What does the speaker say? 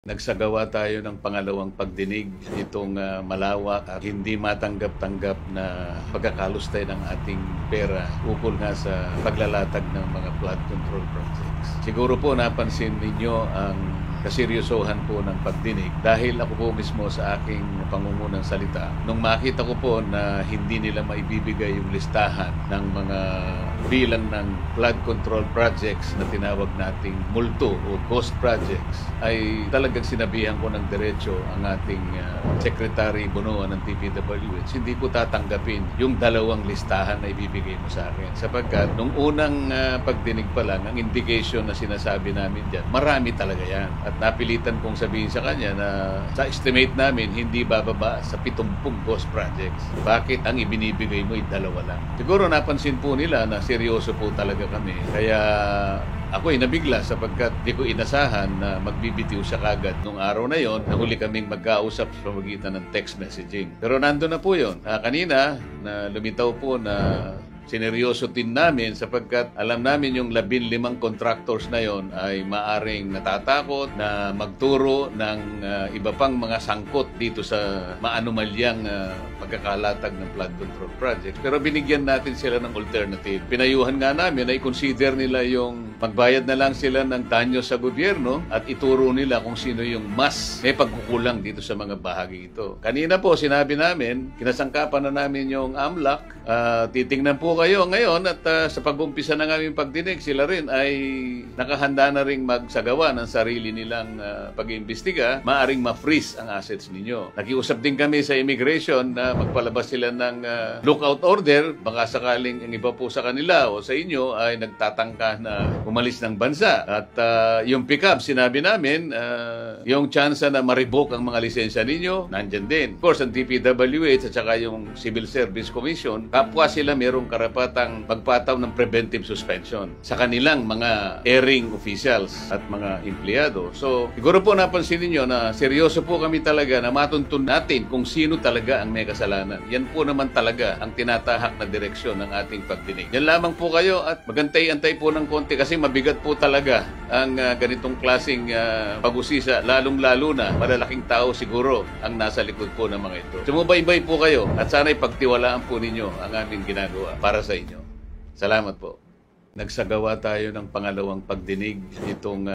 Nagsagawa tayo ng pangalawang pagdinig itong malawak at hindi matanggap-tanggap na pagkakalustay ng ating pera ukol nga sa paglalatag ng mga flood control projects. Siguro po napansin ninyo ang kaseryosohan po ng pagdinig dahil ako po mismo sa aking pangungunang salita. Nung makita ko po na hindi nila maibibigay yung listahan ng mga bilang ng flood control projects na tinawag nating multo o ghost projects, ay talagang sinabihan ko ng diretso ang ating Secretary Bonoan ng DPWH, hindi ko tatanggapin yung dalawang listahan na ibibigay mo sa akin. Sapagkat nung unang pagdinig pa lang, ang indication na sinasabi namin dyan, marami talaga yan. At napilitan kong sabihin sa kanya na sa estimate namin, hindi bababa sa 70 ghost projects. Bakit ang ibinibigay mo ay dalawa lang? Siguro napansin po nila na seryoso po talaga kami. Kaya ako ay nabigla sapagkat di ko inasahan na magbibitiw siya kagad. Nung araw na yon, nahuli kaming magkausap sa pamagitan ng text messaging. Pero nandun na po yun. Kanina, na lumitaw po na sineryoso din namin sapagkat alam namin yung 15 contractors na yon ay maaring natatakot na magturo ng iba pang mga sangkot dito sa maanumalyang pagkakalatag ng flood control project. Pero binigyan natin sila ng alternative. Pinayuhan nga namin na i-consider nila yung magbayad na lang sila ng danyo sa gobyerno at ituro nila kung sino yung mas may pagkukulang dito sa mga bahagi ito. Kanina po sinabi namin, kinasangkapan na namin yung AMLAC, titingnan po kayo ngayon at sa pag-umpisa ng aming pagdinig, sila rin ay nakahanda na rin magsagawa ng sarili nilang pag-iimbestiga, maaring ma-freeze ang assets ninyo. Nakiusap din kami sa immigration na magpalabas sila ng lookout order, baka sakaling ang iba po sa kanila o sa inyo ay nagtatangka na umalis ng bansa. At yung pick-up, sinabi namin, yung chance na ma-revoke ang mga lisensya ninyo, nandyan din. Of course, ang DPWH at saka yung Civil Service Commission, kapwa sila mayroong karapatang magpataw ng preventive suspension sa kanilang mga airing officials at mga empleyado. So, siguro po napansin niyo na seryoso po kami talaga na matuntun natin kung sino talaga ang may kasalanan. Yan po naman talaga ang tinatahak na direksyon ng ating pagdinig. Yan lamang po kayo at magantay-antay po ng konti kasi mabigat po talaga ang ganitong klaseng pag-usisa, lalong-lalo na malalaking tao siguro ang nasa likod po ng mga ito. Sumubaybay po kayo at sana'y pagtiwalaan po ninyo ang aming ginagawa para sa inyo. Salamat po. Nagsagawa tayo ng pangalawang pagdinig itong